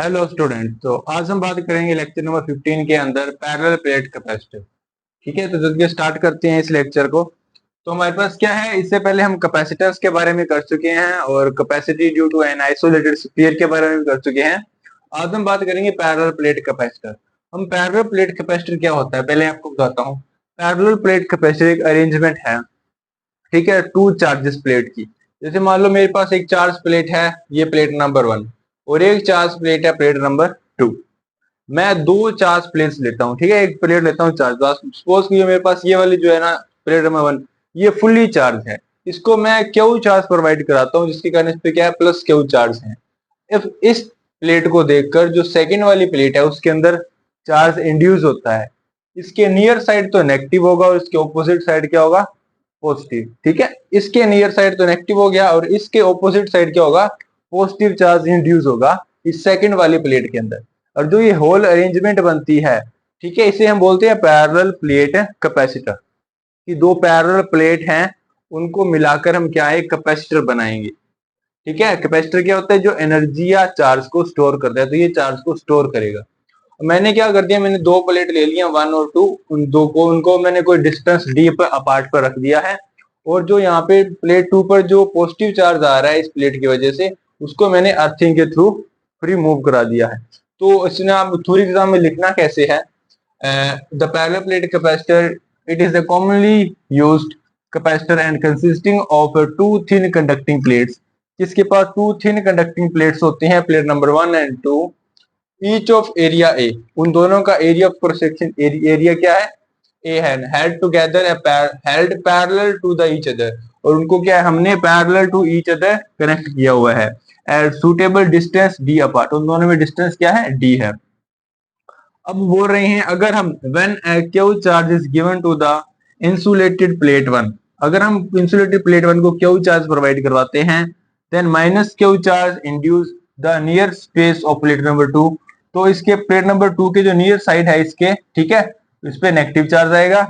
Hello student. तो आज हम बात करेंगे लेक्चर नंबर 15 के अंदर पैरेलल प्लेट कैपेसिटर। ठीक है, तो जल्दी स्टार्ट करते हैं इस लेक्चर को। तो हमारे पास क्या है, इससे पहले हम कैपेसिटेंस के बारे में कर चुके हैं और capacity due to an isolated sphere के बारे में भी कर चुके हैं। आज हम बात करेंगे पैरेलल प्लेट कैपेसिटर। हम पैरेलल प्लेट कैपेसिटर क्या होता है पहले आपको बताता हूँ। पैरेलल प्लेट कैपेसिटर एक अरेंजमेंट है, ठीक है, टू चार्जेस प्लेट की। जैसे मान लो मेरे पास एक चार्ज प्लेट है, ये प्लेट नंबर 1, और एक चार्ज प्लेट है प्लेट नंबर 2। मैं दो चार्ज प्लेट्स लेता हूँ, ठीक है, एक प्लेट लेता हूँ चार्ज। सपोज कीजिए मेरे पास ये वाली जो है ना प्लेट नंबर 1, ये फुल्ली चार्ज है। इसको मैं क्यू चार्ज प्रोवाइड कराता हूँ, जिसके कारण इस पे क्या है, प्लस क्यू चार्ज है। इफ इस प्लेट को देखकर जो सेकेंड वाली प्लेट है उसके अंदर चार्ज इंड्यूस होता है। इसके नियर साइड तो नेगेटिव होगा और इसके ऑपोजिट साइड क्या होगा, पॉजिटिव। ठीक है, इसके नियर साइड तो नेगेटिव हो गया और इसके ऑपोजिट साइड क्या होगा, पॉजिटिव चार्ज इंड्यूस होगा इस सेकंड वाली प्लेट के अंदर। और जो ये होल अरेंजमेंट बनती है, ठीक है, इसे हम बोलते हैं पैरेलल प्लेट कैपेसिटर। कि दो पैरेलल प्लेट हैं, उनको मिलाकर हम क्या है, कैपेसिटर बनाएंगे। ठीक है, कैपेसिटर क्या होता है, जो एनर्जी या चार्ज को स्टोर करता है, तो ये चार्ज को स्टोर करेगा। मैंने क्या कर दिया, मैंने दो प्लेट ले लिया 1 और 2, उन दो को उनको मैंने कोई डिस्टेंस डी पर अपार्ट पर रख दिया है। और जो यहाँ पे प्लेट 2 पर जो पॉजिटिव चार्ज आ रहा है इस प्लेट की वजह से, उसको मैंने अर्थिंग के थ्रू फ्री मूव करा दिया है। तो इसने आप थ्योरी एग्जाम में लिखना कैसे है, the parallel plate capacitor, it is the commonly used capacitor and consisting of two thin conducting plates. जिसके पास टू थिन कंडक्टिंग प्लेट्स होते हैं, plate number 1 and 2, each of area A, उन दोनों का area of cross section area क्या है, A है, held together held parallel to the each other, और उनको क्या है, हमने parallel to each other connect किया हुआ है at suitable distance D apart, उन दोनों में डिस्टेंस क्या है, डी है। अब बोल रहे हैं अगर हम when Q charge is given to the insulated plate 1, अगर हम इंसुलेटेड प्लेट 1 को क्यू चार्ज प्रोवाइड करवाते हैं, then minus Q charge induce the near space of plate number 2, तो इसके प्लेट नंबर 2 के जो नियर साइड है इसके, ठीक है, इस पे नेगेटिव चार्ज आएगा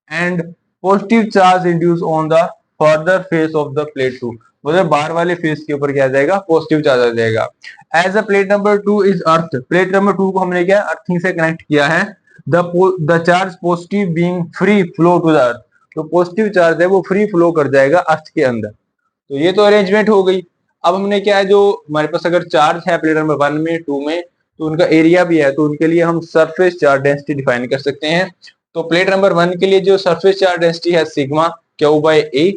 and positive charge induce on the further face of the plate 2, मतलब बाहर वाले फेस के ऊपर क्या आ जाएगा, पॉजिटिव चार्ज आ जाएगा। As a plate number 2 is earth, plate number 2 को हमने क्या अर्थिंग से कनेक्ट किया है, the charge positive being free flow to the earth, तो पॉजिटिव चार्ज है वो फ्री फ्लो कर जाएगा अर्थ के अंदर। तो ये तो अरेंजमेंट हो गई। अब हमने क्या है, जो हमारे पास अगर चार्ज है प्लेट नंबर 1 में 2 में, तो उनका एरिया भी है, तो उनके लिए हम सरफेस चार्ज डेंसिटी डिफाइन कर सकते हैं। तो प्लेट नंबर 1 के लिए जो सरफेस चार्ज डेंसिटी है sigma Q by A,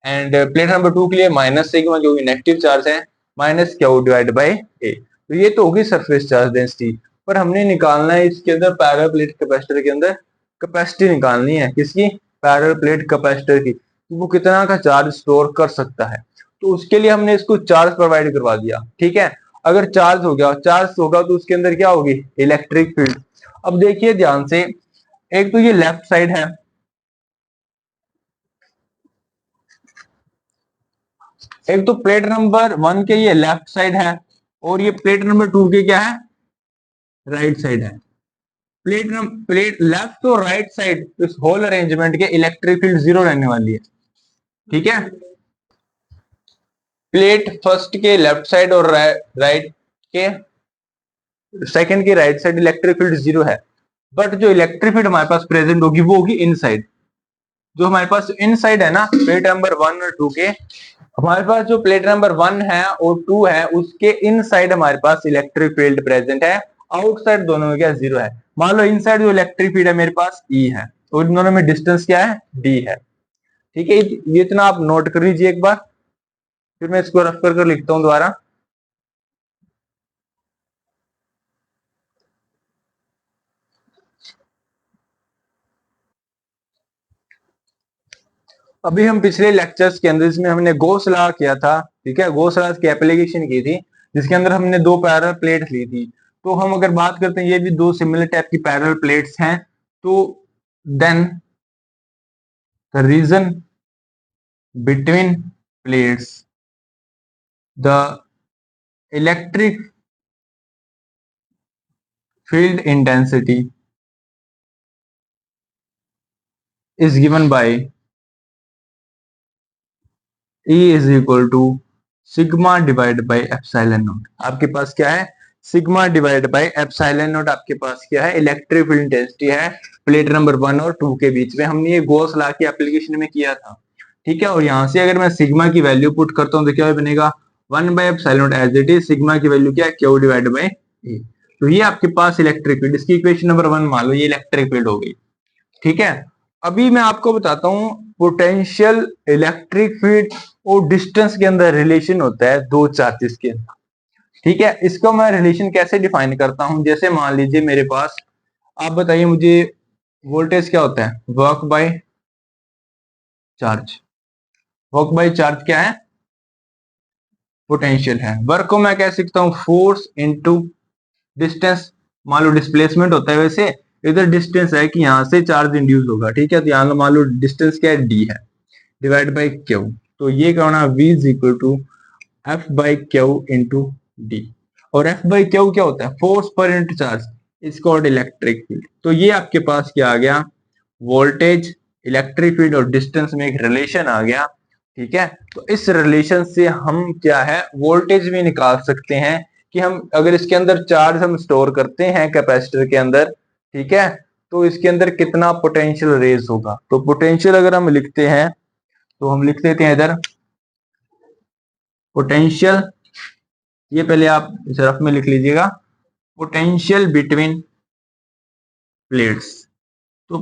end plate number 2 के लिए माइनस सिग्मा, जो नेगेटिव चार्ज है, माइनस क्यू डिवाइड बाई ए। तो ये तो होगी सरफेस चार्ज डेंसिटी। पर हमने निकालना है इसके अंदर पैरेलल प्लेट कैपेसिटर के अंदर कैपेसिटी निकालनी है, किसकी, पैरेलल प्लेट कैपेसिटर की, वो कितना का चार्ज स्टोर कर सकता है। तो उसके लिए हमने इसको चार्ज प्रोवाइड करवा दिया। ठीक है, अगर चार्ज हो गया, चार्ज होगा तो उसके अंदर क्या होगी, इलेक्ट्रिक फील्ड। अब देखिए ध्यान से, एक तो ये लेफ्ट साइड है, एक तो प्लेट नंबर 1 के ये लेफ्ट साइड है, और ये प्लेट नंबर 2 के क्या है, राइट साइड है। प्लेट लेफ्ट और राइट साइड इस होल अरेंजमेंट के इलेक्ट्रिक फील्ड जीरो रहने वाली है। ठीक है, प्लेट फर्स्ट के लेफ्ट साइड और राइट के सेकंड की right side electric field zero है, बट जो इलेक्ट्रिक फील्ड हमारे पास प्रेजेंट होगी वो होगी इनसाइड। जो हमारे पास इनसाइड है ना प्लेट नंबर 1 और 2 के, हमारे पास जो प्लेट नंबर 1 है और 2 है उसके इनसाइड हमारे पास इलेक्ट्रिक फील्ड प्रेजेंट है, आउटसाइड दोनों में क्या, जीरो है। मान लो इनसाइड जो इलेक्ट्रिक फील्ड है मेरे पास ई है, और इन दोनों में डिस्टेंस क्या है, डी है। ठीक है, ये इतना आप नोट कर लीजिए एक बार, फिर मैं इसको रफ कर लिखता हूं दोबारा। अभी हम पिछले लेक्चर्स के अंदर इसमें हमने गॉस लॉ किया था, ठीक है, गॉस लॉ की एप्लीकेशन की थी, जिसके अंदर हमने दो पैरेलल प्लेट्स ली थी। तो हम अगर बात करते हैं, ये भी दो सिमिलर टाइप की पैरेलल प्लेट्स हैं, तो then the region between plates, the electric field intensity is given by E is equal to sigma divide by epsilon naught. आपके पास क्या है, sigma divide by epsilon naught आपके पास क्या है, इलेक्ट्रिक फील्ड इंटेंसिटी है प्लेट नंबर 1 और 2 के बीच में। हमने ये गॉस लॉ की एप्लीकेशन में किया था, ठीक है। और यहाँ से अगर मैं सिग्मा की वैल्यू पुट करता हूँ तो क्या बनेगा, 1 by epsilon naught as it is, sigma की वैल्यू क्या है, क्यू डिवाइड बाय ए। तो ये आपके पास इलेक्ट्रिक फील्ड, इसकी इक्वेशन नंबर 1 मान लो, ये इलेक्ट्रिक फील्ड हो गई, ठीक है। अभी मैं आपको बताता हूँ पोटेंशियल, इलेक्ट्रिक फील्ड और डिस्टेंस के अंदर रिलेशन होता है दो चार्जेस के अंदर, ठीक है। इसको मैं रिलेशन कैसे डिफाइन करता हूं, जैसे मान लीजिए मेरे पास, आप बताइए मुझे, वोल्टेज क्या होता है, work by charge. Work by charge क्या है, पोटेंशियल है। वर्क को मैं कह सकता हूं फोर्स इनटू डिस्टेंस। मान लो डिस्प्लेसमेंट होता है, वैसे इधर डिस्टेंस है कि यहां से चार्ज इंड्यूस होगा, ठीक है। तो यहां मान लो डिस्टेंस क्या है, डी है, डिवाइड बाई क्यू। तो ये क्या होना, v is equal to F by Q into D. और एफ बाई क्यू क्या होता है, force per unit charge, is called electric field. तो ये आपके पास क्या आ गया, वोल्टेज, इलेक्ट्रिक फील्ड और डिस्टेंस में एक रिलेशन आ गया, ठीक है। तो इस रिलेशन से हम क्या है, वोल्टेज भी निकाल सकते हैं कि हम अगर इसके अंदर चार्ज हम स्टोर करते हैं कैपेसिटर के अंदर, ठीक है, तो इसके अंदर कितना पोटेंशियल रेज होगा। तो पोटेंशियल अगर हम लिखते हैं तो हम लिख देते हैं इधर पोटेंशियल, ये पहले आप इस रफ में लिख लीजिएगा, पोटेंशियल बिटवीन प्लेट्स। तो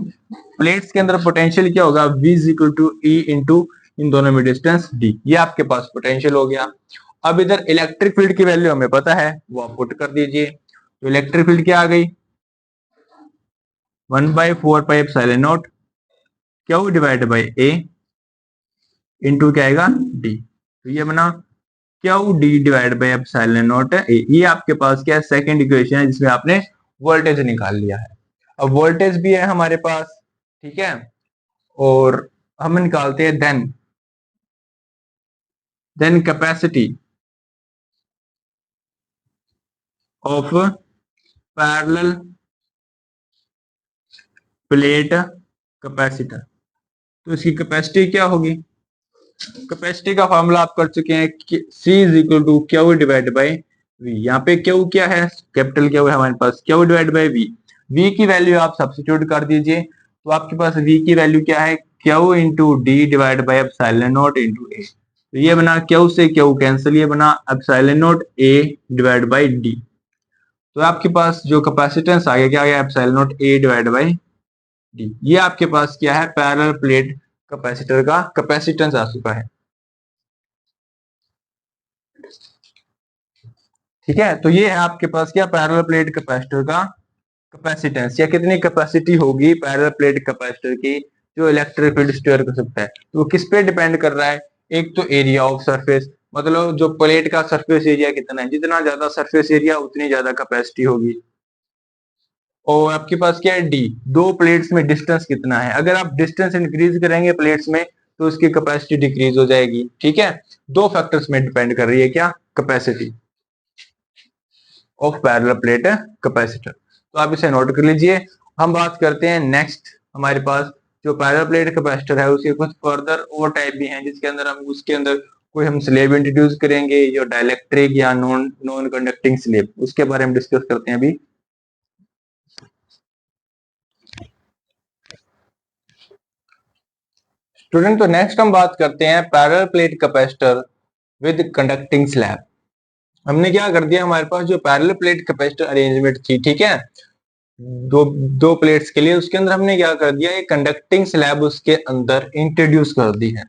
प्लेट्स के अंदर पोटेंशियल क्या होगा, v is equal to E into इन दोनों में डिस्टेंस d। ये आपके पास पोटेंशियल हो गया। अब इधर इलेक्ट्रिक फील्ड की वैल्यू हमें पता है, वो आप पुट कर दीजिए। तो इलेक्ट्रिक फील्ड क्या आ गई, 1/4 pi epsilon not Q divide by A into क्या आएगा d। तो ये बना Q D divide by epsilon naught ए। ये आपके पास क्या है, सेकंड इक्वेशन है जिसमें आपने वोल्टेज निकाल लिया है। अब वोल्टेज भी है हमारे पास, ठीक है, और हम निकालते हैं then capacity of parallel plate capacitor. तो इसकी कैपेसिटी क्या होगी, कैपेसिटी का फॉर्मूला आप कर चुके हैं, C is equal to Q divide by V. यहाँ पे क्यू क्या है, कैपिटल क्यू है हमारे पास, Q divide by V. V की वैल्यू आप सब्स्टिट्यूट कर दीजिए, तो आपके पास वी की वैल्यू क्या है, Q into D divide by epsilon naught into A. तो ये बना क्यू से क्यू कैंसिल, ये बना epsilon naught A divide by D. तो आपके पास जो कैपेसिटेंस आ गया, क्या आ गया, epsilon naught A divide by D. ये आपके पास क्या है, पैरेलल प्लेट कैपेसिटर का कैपेसिटेंस आ चुका है, ठीक है। तो ये है आपके पास क्या, पैरेलल प्लेट कैपेसिटर का कैपेसिटेंस, या कितनी कैपेसिटी होगी पैरेलल प्लेट कैपेसिटर की जो इलेक्ट्रिक फील्ड स्टोर कर सकता है। तो वो किस पे डिपेंड कर रहा है, एक तो एरिया ऑफ सरफेस, मतलब जो प्लेट का सरफेस एरिया कितना है, जितना ज्यादा सरफेस एरिया उतनी ज्यादा कैपेसिटी होगी। और आपके पास क्या है, डी, दो प्लेट्स में डिस्टेंस कितना है। अगर आप डिस्टेंस इंक्रीज करेंगे प्लेट्स में तो उसकी कैपेसिटी डिक्रीज हो जाएगी, ठीक है। दो फैक्टर्स में डिपेंड कर रही है क्या, capacity of parallel plate capacitor. तो आप इसे नोट कर लीजिए। हम बात करते हैं नेक्स्ट, हमारे पास जो पैरेलल प्लेट कैपेसिटर है उसके कुछ फर्दर और टाइप भी हैं, जिसके अंदर हम उसके अंदर कोई हम स्लेब इंट्रोड्यूस करेंगे, या डाइलेक्ट्रिक या नॉन नॉन कंडक्टिंग स्लेब, उसके बारे में डिस्कस करते हैं अभी। स्टूडेंट, तो नेक्स्ट हम बात करते हैं parallel plate capacitor with conducting slab. हमने क्या कर दिया, हमारे पास जो पैरेलल प्लेट कैपेसिटर अरेंजमेंट थी, ठीक है, दो दो प्लेट्स के लिए, उसके अंदर हमने क्या कर दिया, एक कंडक्टिंग स्लैब उसके अंदर इंट्रोड्यूस कर दी है,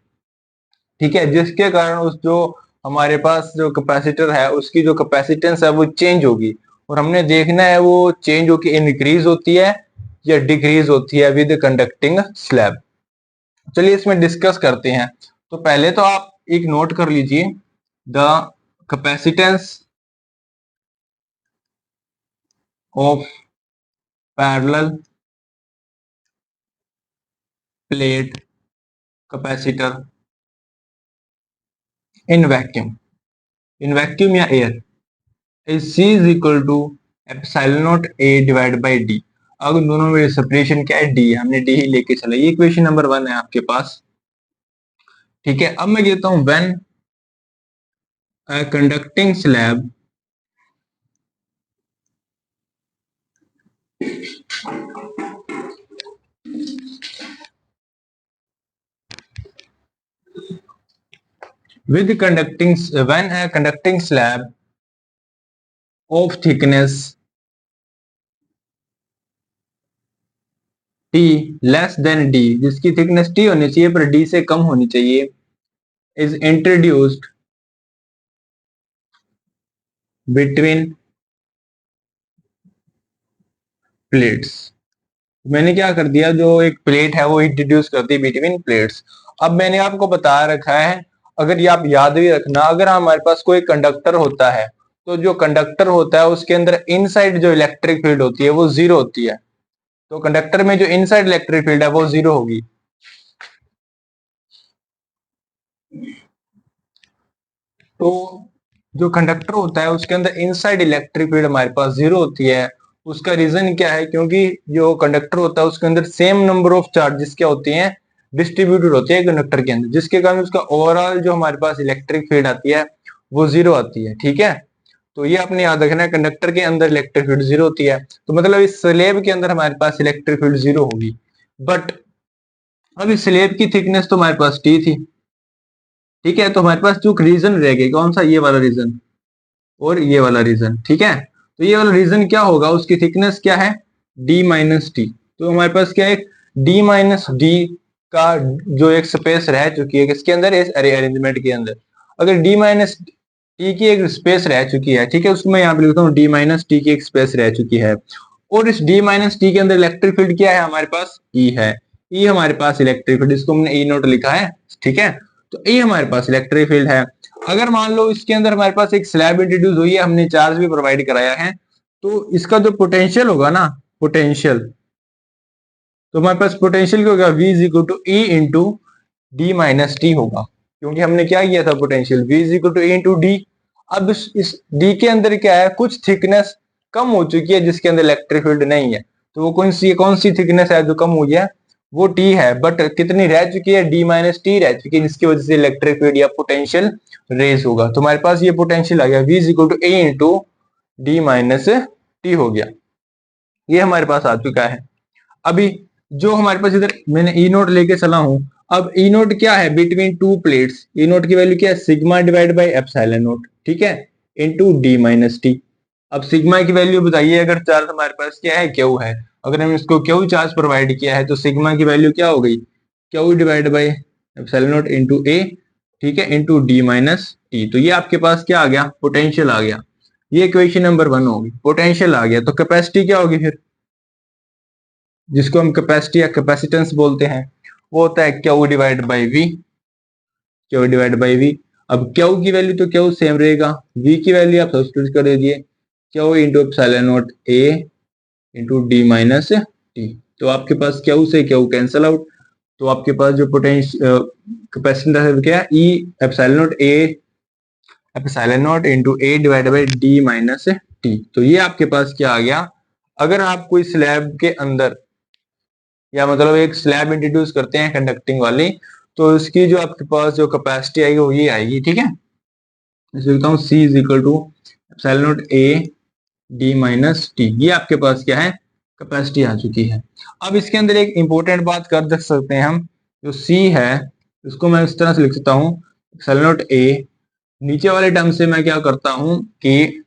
ठीक है, जिसके कारण उस जो हमारे पास जो कैपेसिटर है उसकी जो कैपेसिटेंस है वो चेंज होगी। और हमने देखना है वो चेंज होकर इंक्रीज होती है या डिक्रीज होती है विद कंडक्टिंग स्लैब। चलिए इसमें डिस्कस करते हैं। तो पहले तो आप एक नोट कर लीजिए, the capacitance of parallel plate capacitor in vacuum, in vacuum या air, is C is equal to epsilon naught A divide by D. अब इन दोनों में सेपरेशन क्या है, डी, हमने डी ही लेके चला। ये इक्वेशन नंबर 1 है आपके पास, ठीक है। अब मैं कहता हूं when a conducting slab with conducting when a conducting slab of thickness T less than D, जिसकी थिकनेस T होनी चाहिए पर D से कम होनी चाहिए, इज इंट्रोड्यूस्ड बिटवीन प्लेट्स। मैंने क्या कर दिया, जो एक प्लेट है वो इंट्रोड्यूस कर दी बिटवीन प्लेट्स। अब मैंने आपको बता रखा है, अगर ये आप याद भी रखना, अगर हमारे पास कोई कंडक्टर होता है तो जो कंडक्टर होता है उसके अंदर इनसाइड जो इलेक्ट्रिक फील्ड होती है वो जीरो होती है। तो कंडक्टर में जो इनसाइड इलेक्ट्रिक फील्ड है वो जीरो होगी। तो जो कंडक्टर होता है उसके अंदर इनसाइड इलेक्ट्रिक फील्ड हमारे पास जीरो होती है। उसका रीजन क्या है, क्योंकि जो कंडक्टर होता है उसके अंदर सेम नंबर ऑफ चार्जेस क्या होती हैं, डिस्ट्रीब्यूटेड होती है कंडक्टर के अंदर, जिसके कारण उसका ओवरऑल जो हमारे पास इलेक्ट्रिक फील्ड आती है वो जीरो आती है। ठीक है, तो ये आपने याद रखना है, कंडक्टर के अंदर इलेक्ट्रिक फील्ड जीरो होती है, तो मतलब इस स्लेब के अंदर हमारे पास इलेक्ट्रिक फील्ड जीरो होगी। बट अब इस स्लेब की थिकनेस तो हमारे पास टी थी। ठीक है, तो हमारे पास जो रीजन रह गया कौन सा, ये वाला रीजन और ये वाला रीजन। ठीक है, तो ये वाला रीजन क्या होगा, उसकी थिकनेस क्या है, डी माइनस टी। तो हमारे पास क्या है, डी माइनस डी का जो एक स्पेस रह चुकी है किसके अंदर, इस अरेंजमेंट के अंदर। अगर डी माइनस टी की एक स्पेस रह चुकी है, ठीक है, उसको मैं यहाँ पे लिखता हूँ डी माइनस टी की एक स्पेस रह चुकी है, और इस डी माइनस टी के अंदर इलेक्ट्रिक फील्ड क्या है हमारे पास, ई है। ई हमारे पास इलेक्ट्रिक फील्ड, इसको हमने ई नोट लिखा है। ठीक है, तो ई हमारे पास इलेक्ट्रिक फील्ड है। अगर मान लो इसके अंदर हमारे पास एक स्लैब इंट्रोड्यूस हुई है, हमने चार्ज भी प्रोवाइड कराया है, तो इसका जो पोटेंशियल होगा ना, पोटेंशियल, तो हमारे पास पोटेंशियल क्या होगा, V is equal to E into D minus T होगा, क्योंकि हमने क्या किया था, potential V is equal to E into D. अब इस डी के अंदर क्या है, कुछ थिकनेस कम हो चुकी है जिसके अंदर इलेक्ट्रिक फील्ड नहीं है, तो वो कौन सी थिकनेस है जो कम हुई है, वो टी है। बट कितनी रह चुकी है, डी माइनस टी रह चुकी है, जिसकी वजह से इलेक्ट्रिक फील्ड या पोटेंशियल रेज होगा। तो हमारे पास ये पोटेंशियल आ गया, V is equal to A into D minus T हो गया, ये हमारे पास आ चुका है। अभी जो हमारे पास इधर मैंने ई नोट लेके चला हूं, अब ई नोट क्या है, बिटवीन टू प्लेट्स, ई नोट की वैल्यू क्या है, sigma divide by epsilon naught, ठीक है, इनटू डी माइनस टी। अब सिग्मा की वैल्यू बताइए, अगर चार्ज हमारे पास क्या है, क्यू है, अगर हम इसको क्यू चार्ज प्रोवाइड किया है तो सिग्मा की वैल्यू क्या हो गई, Q divide by epsilon naught into A, ठीक है, इनटू डी माइनस टी। तो ये आपके पास क्या आ गया, पोटेंशियल आ गया। ये इक्वेशन नंबर 1 होगी, पोटेंशियल आ गया। तो कैपेसिटी क्या होगी फिर, जिसको हम कैपेसिटी या कैपेसिटेंस बोलते हैं, वो होता है Q divide by V, Q divide by V. अब क्यू की वैल्यू तो क्यू सेम रहेगा, वी की वैल्यू आप सब्स्टिट्यूट कर दीजिए, Q into epsilon naught A into D minus T. तो आपके पास क्यू से क्यू कैंसल आउट, तो आपके पास जो पोटेंशियल कैपेसिटेंस है क्या, E epsilon naught A epsilon naught into A divide by D minus T. तो ये आपके पास क्या आ गया। अगर आप कोई स्लैब के अंदर या मतलब एक स्लैब इंट्रोड्यूस करते हैं कंडक्टिंग वाली, तो इसकी जो आपके पास जो कैपेसिटी आएगी वो ये आएगी। ठीक है, लिखता हूँ C is equal to epsilon naught A D minus T. ये आपके पास क्या है, कैपेसिटी आ चुकी है। अब इसके अंदर एक इंपॉर्टेंट बात कर देख सकते हैं हम, जो C है उसको मैं इस तरह से लिख सकता हूँ एप्सिलॉन नॉट ए, नीचे वाले टर्म से मैं क्या करता हूँ कि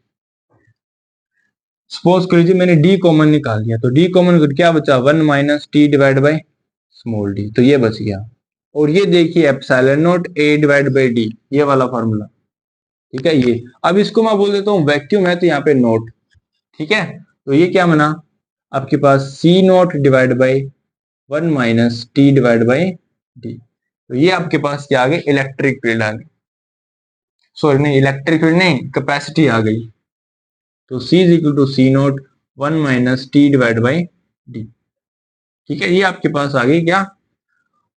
सपोज करिए मैंने डी कॉमन निकाल दिया, तो डी कॉमन क्या बचा, 1 minus T divide by small D, तो ये बच गया। और ये देखिए epsilon naught A divide by D, ये वाला फॉर्मूला, ठीक है। ये अब इसको मैं बोल देता हूँ वैक्यूम है तो यहाँ पे नोट, ठीक है, तो ये क्या बना आपके पास C naught divide by 1 minus T divide by D. तो ये आपके पास क्या आ गई, इलेक्ट्रिक फील्ड आ गई, सॉरी नहीं इलेक्ट्रिक फील्ड नहीं, कैपेसिटी आ गई। तो C is equal to C naught 1 minus T divide by D. ठीक है, ये आपके पास आ गई क्या,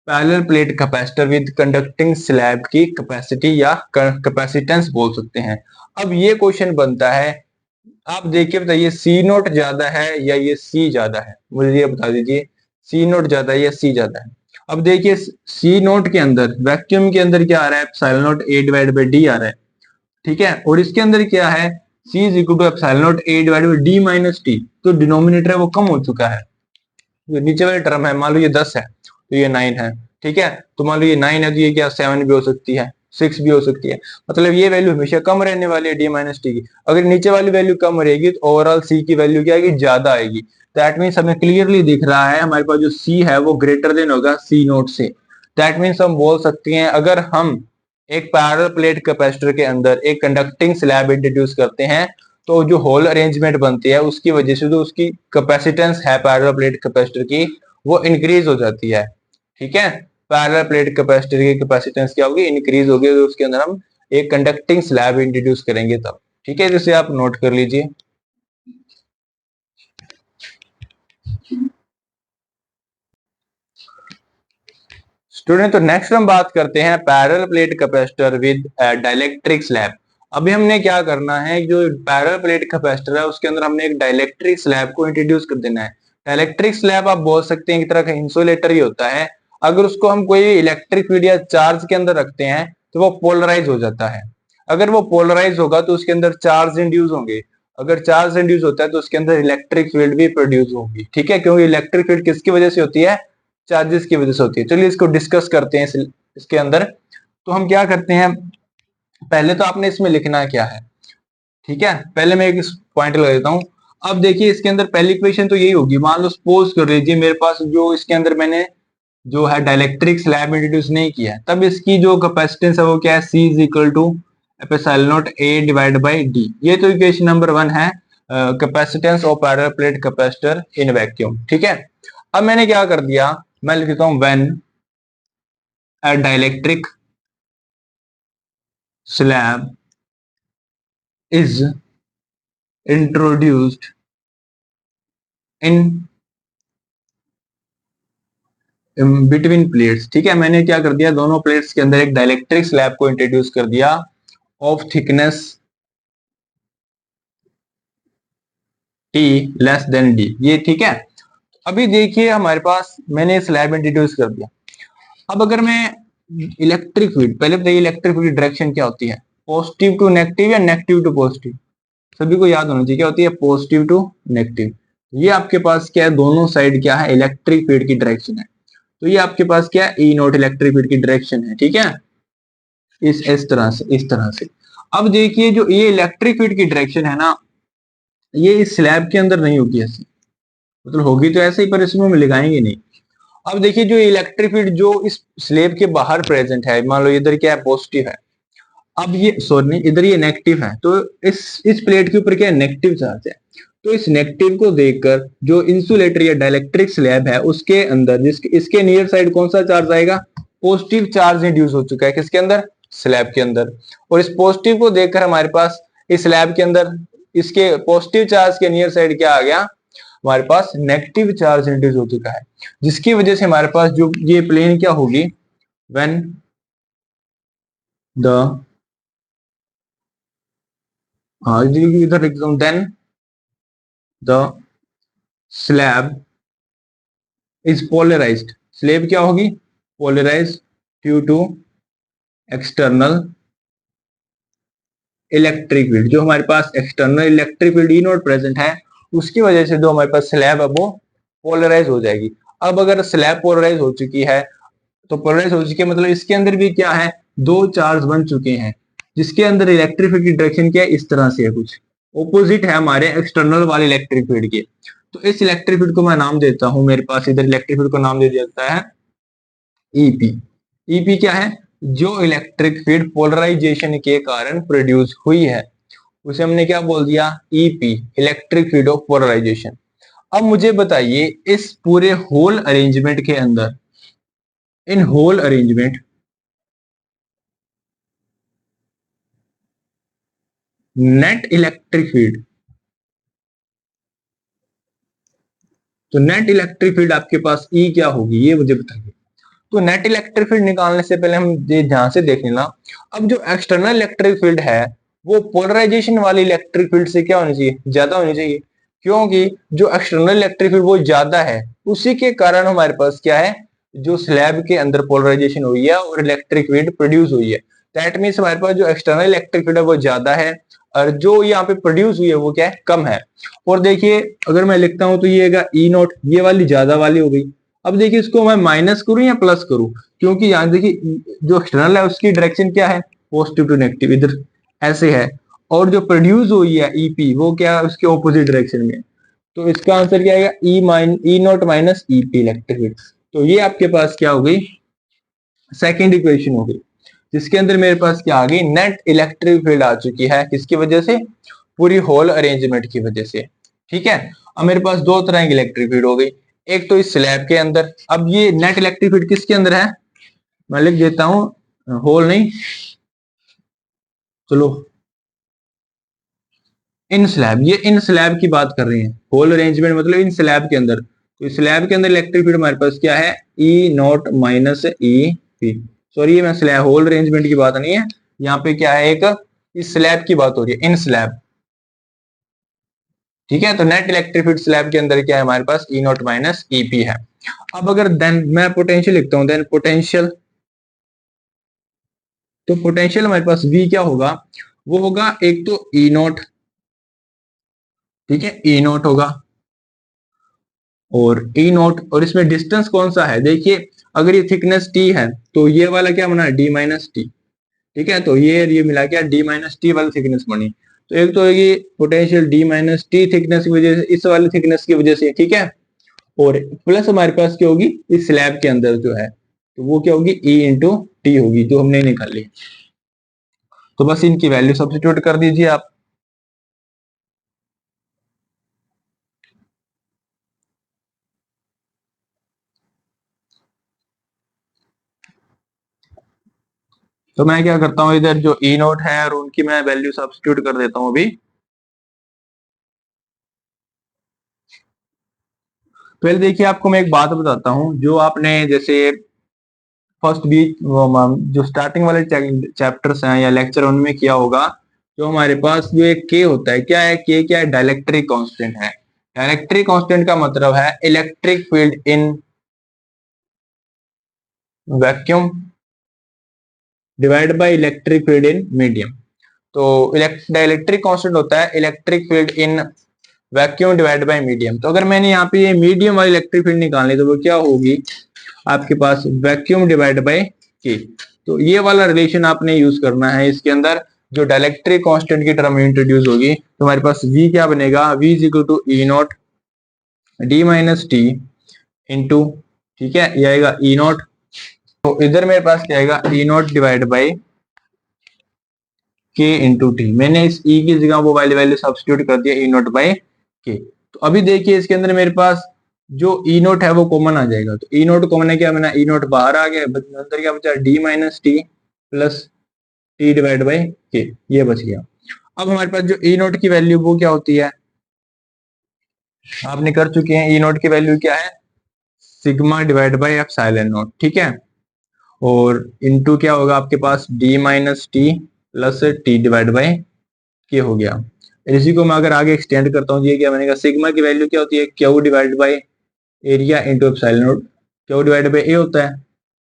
parallel plate capacitor with conducting slab की कैपेसिटी या कैपेसिटेंस बोल सकते हैं। अब ये क्वेश्चन बनता है, आप देखिए बताइए सी नोट ज्यादा है या ये सी ज्यादा है, मुझे ये बता दीजिए, सी नोट ज्यादा है या सी ज्यादा है। अब देखिए सी नोट के अंदर वैक्यूम के अंदर क्या आ रहा है, epsilon naught A divide by D आ रहा है, ठीक है, और इसके अंदर क्या है, C is equal to epsilon naught A divided by D minus T, तो डिनोमिनेटर है वो कम हो चुका है। जो नीचे वाले टर्म है, मान लो ये 10 है तो ये 9 है, ठीक है, तो मान लो ये 9 है तो ये क्या 7 भी हो सकती है, 6 भी हो सकती है, मतलब ये वैल्यू हमेशा कम रहने वाली है D माइनस टी की। अगर नीचे वाली वैल्यू कम रहेगी तो ओवरऑल C की वैल्यू क्या आएगी, ज्यादा आएगी। दैट मीन्स हमें क्लियरली दिख रहा है हमारे पास जो C है वो ग्रेटर देन होगा C नोट से। दैट मीन्स हम बोल सकते हैं अगर हम एक पैरेलल प्लेट कैपेसिटर के अंदर एक कंडक्टिंग स्लैब इंट्रोड्यूस करते हैं तो जो होल अरेंजमेंट बनती है उसकी वजह से जो उसकी कैपेसिटेंस है पैरेलल प्लेट कैपेसिटर की वो इंक्रीज हो जाती है, ठीक है। पैरेलल प्लेट कैपेसिटर की कैपेसिटेंस क्या होगी, इंक्रीज होगी, तो उसके अंदर हम एक कंडक्टिंग स्लैब इंट्रोड्यूस करेंगे तब, ठीक है, जिसे आप नोट कर लीजिए। स्टूडेंट, तो नेक्स्ट हम बात करते हैं parallel plate capacitor with dielectric slab. अभी हमने क्या करना है, जो पैरेलल प्लेट कैपेसिटर है उसके अंदर हमने एक डाइलेक्ट्रिक स्लैब को इंट्रोड्यूस कर देना है। डाइलेक्ट्रिक स्लैब आप बोल सकते हैं एक तरह का इंसुलेटर ही होता है। अगर उसको हम कोई इलेक्ट्रिक फील्ड या चार्ज के अंदर रखते हैं तो वो पोलराइज हो जाता है। अगर वो पोलराइज होगा तो उसके अंदर चार्ज इंड्यूस होंगे। अगर चार्ज इंड्यूस होता है तो उसके अंदर इलेक्ट्रिक फील्ड भी प्रोड्यूस होगी, ठीक है, क्योंकि इलेक्ट्रिक फील्ड किसकी वजह से होती है, चार्जेस की वजह से होती है। चलिए इसको डिस्कस करते हैं इसके अंदर। तो हम क्या करते हैं, पहले तो आपने इसमें लिखना क्या है, ठीक है, पहले मैं एक पॉइंट लगा देता हूं। अब देखिए इसके अंदर पहली इक्वेशन तो यही होगी, मान लो सपोज कर लीजिए मेरे पास जो इसके अंदर मैंने जो है डाइलेक्ट्रिक स्लैब इंट्रोड्यूस नहीं किया है, तब इसकी जो कैपेसिटेंस है वो क्या है, C is equal to epsilon naught A divide by D। ये तो इक्वेशन नंबर 1 है, capacitance of parallel plate capacitor in vacuum, ठीक है। अब मैंने क्या कर दिया, मैं लिख देता हूं when a dielectric slab is introduced in between plates, ठीक है, मैंने क्या कर दिया, दोनों प्लेट्स के अंदर एक डाइलेक्ट्रिक स्लैब को इंट्रोड्यूस कर दिया of thickness T less than D, ये ठीक है। अभी देखिए हमारे पास मैंने स्लैब इंट्रोड्यूस कर दिया। अब अगर मैं इलेक्ट्रिक फील्ड, पहले बताइए इलेक्ट्रिक फील्ड डायरेक्शन क्या होती है, पॉजिटिव टू नेगेटिव या नेगेटिव टू पॉजिटिव, सभी को याद होना चाहिए क्या होती है, पॉजिटिव टू नेगेटिव। ये आपके पास क्या है, दोनों साइड क्या है, इलेक्ट्रिक फील्ड की डायरेक्शन है। तो ये आपके पास क्या है, ई नोट इलेक्ट्रिक फील्ड की डायरेक्शन है, ठीक है, इस तरह से, इस तरह से। अब देखिए जो ये इलेक्ट्रिक फील्ड की डायरेक्शन है ना, ये इस स्लैब के अंदर नहीं होगी ऐसी, मतलब होगी तो ऐसे ही पर इसमें हम लगाएंगे नहीं। अब देखिए जो इलेक्ट्रिक फील्ड जो इस स्लैब के बाहर प्रेजेंट है, मान लो इधर क्या है, पॉजिटिव है, अब ये सॉरी नहीं, इधर ये नेगेटिव है, तो इस प्लेट के ऊपर क्या है, नेगेटिव चार्ज है। तो इस नेगेटिव को देखकर जो इंसुलेटर या डाइलेक्ट्रिक स्लैब है उसके अंदर जिसके इसके नियर साइड कौन सा चार्ज आएगा, पॉजिटिव चार्ज इंड्यूस हो चुका है, किसके अंदर, स्लैब के अंदर। और इस पॉजिटिव को देखकर हमारे पास इस स्लैब के अंदर इसके पॉजिटिव चार्ज के नियर साइड क्या आ गया, हमारे पास नेगेटिव चार्ज इंड्यूस हो चुका है, जिसकी वजह से हमारे पास जो ये प्लेन क्या होगी, व्हेन द इधर लिख दूं, then the slab is polarized, slab क्या होगी, polarize due to external electric field. जो हमारे पास external electric field E naught present है उसकी वजह से जो हमारे पास स्लैब है वो पोलराइज हो जाएगी। अब अगर स्लैब पोलराइज हो चुकी है तो पोलराइज हो चुकी है मतलब इसके अंदर भी क्या है, दो चार्ज बन चुके हैं, जिसके अंदर इलेक्ट्रिक फील्ड की डायरेक्शन क्या है, इस तरह से है, कुछ ऑपोजिट है हमारे एक्सटर्नल वाले इलेक्ट्रिक फील्ड के। तो इस इलेक्ट्रिक फील्ड को मैं नाम देता हूं, मेरे पास इधर इलेक्ट्रिक फील्ड को नाम दे दिया जाता है ईपी। ईपी क्या है, जो इलेक्ट्रिक फील्ड पोलराइजेशन के कारण प्रोड्यूस हुई है उसे हमने क्या बोल दिया, EP, electric field of polarization. अब मुझे बताइए इस पूरे होल अरेंजमेंट के अंदर, in whole arrangement net electric field, तो नेट इलेक्ट्रिक फील्ड आपके पास ई क्या होगी ये मुझे बताइए। तो नेट इलेक्ट्रिक फील्ड निकालने से पहले हम ये ध्यान से देख लेना, अब जो एक्सटर्नल इलेक्ट्रिक फील्ड है वो पोलराइजेशन वाली इलेक्ट्रिक फील्ड से क्या होनी चाहिए, ज्यादा होनी चाहिए, क्योंकि जो एक्सटर्नल इलेक्ट्रिक फील्ड वो ज्यादा है, उसी के कारण हमारे पास क्या है, जो स्लैब के अंदर पोलराइजेशन हुई है और इलेक्ट्रिक फील्ड प्रोड्यूस हुई है। दैट मीन्स हमारे पास जो एक्सटर्नल इलेक्ट्रिक फील्ड है वो ज्यादा है और जो यहाँ पे प्रोड्यूस हुई है वो क्या है, कम है। और देखिए अगर मैं लिखता हूं तो ये ई नोट, ये वाली ज्यादा वाली हो गई। अब देखिए इसको मैं माइनस करूं या प्लस करूं, क्योंकि यहाँ देखिए जो एक्सटर्नल है उसकी डायरेक्शन क्या है, पॉजिटिव टू नेगेटिव, इधर ऐसे है। और जो प्रोड्यूस हुई है ईपी वो क्या है, उसके ऑपोजिट डायरेक्शन में। तो इसका आंसर क्या आएगा, E naught minus E P electric field. तो ये आपके पास क्या हो गई, सेकेंड इक्वेशन हो गई, जिसके अंदर मेरे पास क्या आ गई, नेट इलेक्ट्रिक फील्ड आ चुकी है, किसकी वजह से, पूरी होल अरेंजमेंट की वजह से। ठीक है, अब मेरे पास दो तरह की इलेक्ट्रिक फील्ड हो गई, एक तो इस स्लैब के अंदर। अब ये नेट इलेक्ट्रिक फील्ड किसके अंदर है, मैं लिख देता हूं, होल नहीं, चलो इन स्लैब, ये इन स्लैब की बात कर रहे हैं, होल अरेंजमेंट मतलब इन स्लैब के अंदर। तो स्लैब के अंदर इलेक्ट्रिक फील्ड हमारे पास क्या है, E naught minus E P. Sorry, ये मैं स्लैब होल अरेंजमेंट की बात नहीं है, यहाँ पे क्या है, एक इस स्लैब की बात हो रही है, इन स्लैब। ठीक है, तो नेट इलेक्ट्रिक फील्ड स्लैब के अंदर क्या है हमारे पास, ई नॉट माइनस ई पी है। अब अगर देन मैं पोटेंशियल लिखता हूं, देन पोटेंशियल, तो पोटेंशियल हमारे पास वी क्या होगा, वो होगा एक तो ई नॉट, ठीक है, ई नॉट होगा, और ई नॉट, और इसमें डिस्टेंस कौन सा है, देखिए अगर ये थिकनेस टी है तो ये वाला क्या बना, डी माइनस टी। ठीक है, तो ये मिला क्या, डी माइनस टी वाली थिकनेस बनी। तो एक तो ये potential D minus T thickness की वजह से, इस वाली थिकनेस की वजह से, ठीक है। और प्लस हमारे पास क्या होगी, इस स्लैब के अंदर जो है, तो वो क्या होगी, ई इंटू टी होगी, जो हमने निकाली। तो बस इनकी वैल्यू सब्स्टिट्यूट कर दीजिए आप। तो मैं क्या करता हूँ, इधर जो ई नोट है और उनकी मैं वैल्यू सब्स्टिट्यूट कर देता हूँ अभी। पहले देखिए आपको मैं एक बात बताता हूँ, जो आपने जैसे फर्स्ट बीच जो स्टार्टिंग वाले चैप्टर्स हैं या लेक्चर उनमें किया होगा, जो हमारे पास जो एक के होता है, क्या है के, क्या है, डाइलेक्ट्रिक कांस्टेंट है। डाइलेक्ट्रिक कांस्टेंट का मतलब है electric field in vacuum divide by electric field in medium. तो डाइलेक्ट्रिक कांस्टेंट होता है electric field in vacuum divide by medium. तो अगर मैंने यहाँ पे ये मीडियम वाली इलेक्ट्रिक फील्ड निकालनी, तो वो क्या होगी आपके पास, वैक्यूम डिवाइड बाय के। तो ये वाला रिलेशन आपने यूज करना है इसके अंदर, जो डाइलेक्ट्रिक कांस्टेंट की टर्म इंट्रोड्यूस होगी। तो हमारे पास v क्या बनेगा, v is equal to E naught D minus T into, ठीक है, ये आएगा ई नॉट। तो इधर मेरे पास क्या आएगा, ई नॉट डिवाइड बाई के इंटू टी। मैंने इस ई की जगह वो वाली वैल्यू सब्स्टिट्यूट कर दिया, ई नॉट बाई के। तो अभी देखिए इसके अंदर मेरे पास जो ई नोट है वो कॉमन आ जाएगा। तो ई नोट कॉमन है, क्या बना, ई नोट बाहर आ गया, अंदर क्या बचा, D minus T plus T divide by K, ये बच गया। अब हमारे पास जो ई नोट की वैल्यू वो क्या होती है, आपने कर चुके हैं, ई नोट की वैल्यू क्या है, sigma divide by epsilon naught, ठीक है। और इनटू क्या होगा आपके पास, D minus T plus T divide by K हो गया। इसी को मैं अगर आगे एक्सटेंड करता हूँ, ये क्या बनेगा, सिग्मा की वैल्यू क्या होती है, Q divide by area into epsilon naught. Q divide by A होता है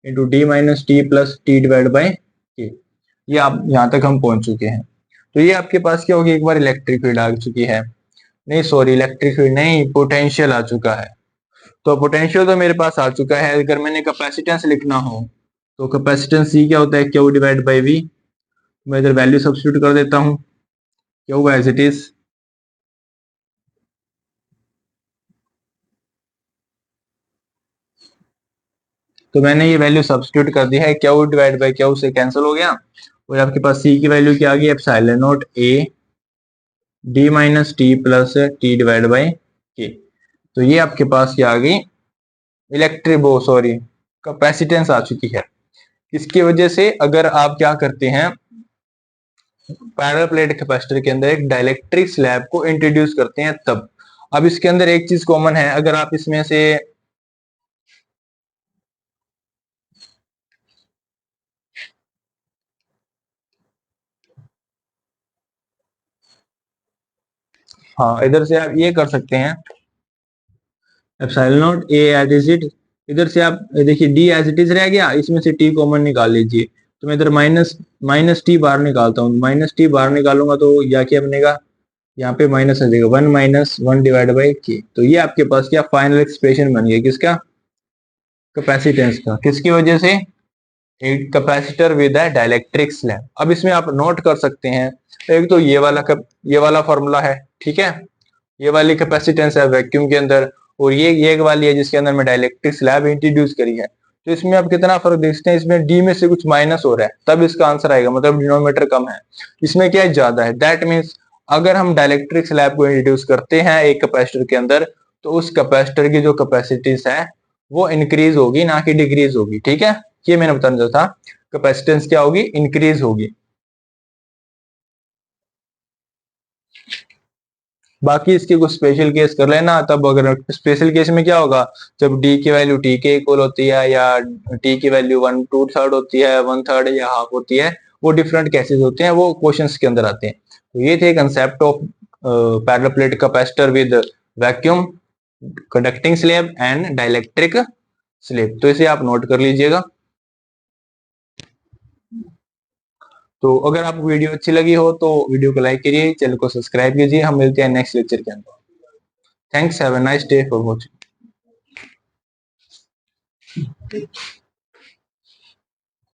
into D minus T plus T divide by K. ये आप यहाँ तक हम पहुंच चुके हैं। तो ये आपके पास क्या होगी, एक बार इलेक्ट्रिक फील्ड आ चुकी है, नहीं सॉरी इलेक्ट्रिक फील्ड नहीं, पोटेंशियल आ चुका है। तो पोटेंशियल तो मेरे पास आ चुका है। अगर मैंने कैपेसिटेंस लिखना हो, तो कैपेसिटेंस सी क्या होता है, क्यू डिवाइड बाई वी। मैं इधर वैल्यू सब्स्टिट्यूट कर देता हूँ, क्यू एज इट इज, तो मैंने ये वैल्यू सब्स्टिट्यूट कर दी है, क्यू डिवाइड बाई क्यू से कैंसिल हो गया, और आपके पास सी की वैल्यू क्या आ गई, epsilon naught A D minus T plus T divide by के। तो ये आपके पास क्या आ गई, इलेक्ट्रिक वो सॉरी कैपेसिटेंस आ चुकी है। इसकी वजह से अगर आप क्या करते हैं, पैरेलल प्लेट कैपेसिटर के अंदर एक डाइलेक्ट्रिक स्लैब को इंट्रोड्यूस करते हैं तब। अब इसके अंदर एक चीज कॉमन है, अगर आप इसमें से हाँ इधर से आप ये कर सकते हैं, epsilon naught A as it, इधर से आप देखिए डी एज इट इज रह गया, इसमें से टी कॉमन निकाल लीजिए। तो मैं इधर माइनस टी बाहर निकालता हूँ, माइनस टी बाहर निकालूंगा तो या क्या बनेगा, यहाँ पे माइनस आ जाएगा, 1 माइनस 1 डिवाइड बाई के। तो ये आपके पास क्या फाइनल एक्सप्रेशन बन गया, किसका, कैपेसिटेंस का, किसकी वजह से, एक capacitor with a dielectric slab. अब इसमें आप नोट कर सकते हैं, एक तो ये वाला फॉर्मूला है, ठीक है, ये वाली कैपेसिटेंस है वैक्यूम के अंदर, और ये वाली है जिसके अंदर मैं डाइलेक्ट्रिक स्लैब इंट्रोड्यूस करी है। तो इसमें आप कितना फर्क देखते हैं, इसमें डी में से कुछ माइनस हो रहा है, तब इसका आंसर आएगा, मतलब डिनोमिनेटर कम है, इसमें क्या है ज्यादा है। दैट मीन्स अगर हम डाइलेक्ट्रिक स्लैब को इंट्रोड्यूस करते हैं एक कैपेसिटर के अंदर, तो उस कैपेसिटर की जो कैपेसिटीज है वो इंक्रीज होगी, ना कि डिक्रीज होगी, ठीक है। ये मैंने बताना चाहता था, कैपेसिटेंस क्या होगी, इंक्रीज होगी। बाकी इसके कुछ स्पेशल केस कर लेना, तब अगर स्पेशल केस में क्या होगा, जब डी की वैल्यू टी के इक्वल होती है, या टी की वैल्यू 1/2 होती है, 1/3 या हाफ होती है, वो डिफरेंट केसेस होते हैं, वो क्वेश्चंस के अंदर आते हैं। तो ये थे concept of parallel plate capacitor with vacuum, conducting slab and dielectric slab. तो इसे आप नोट कर लीजिएगा। तो अगर आपको वीडियो अच्छी लगी हो तो वीडियो को लाइक करिए, चैनल को सब्सक्राइब कीजिए। हम मिलते हैं नेक्स्ट लेक्चर के अंदर। Thanks, have a nice day for watching.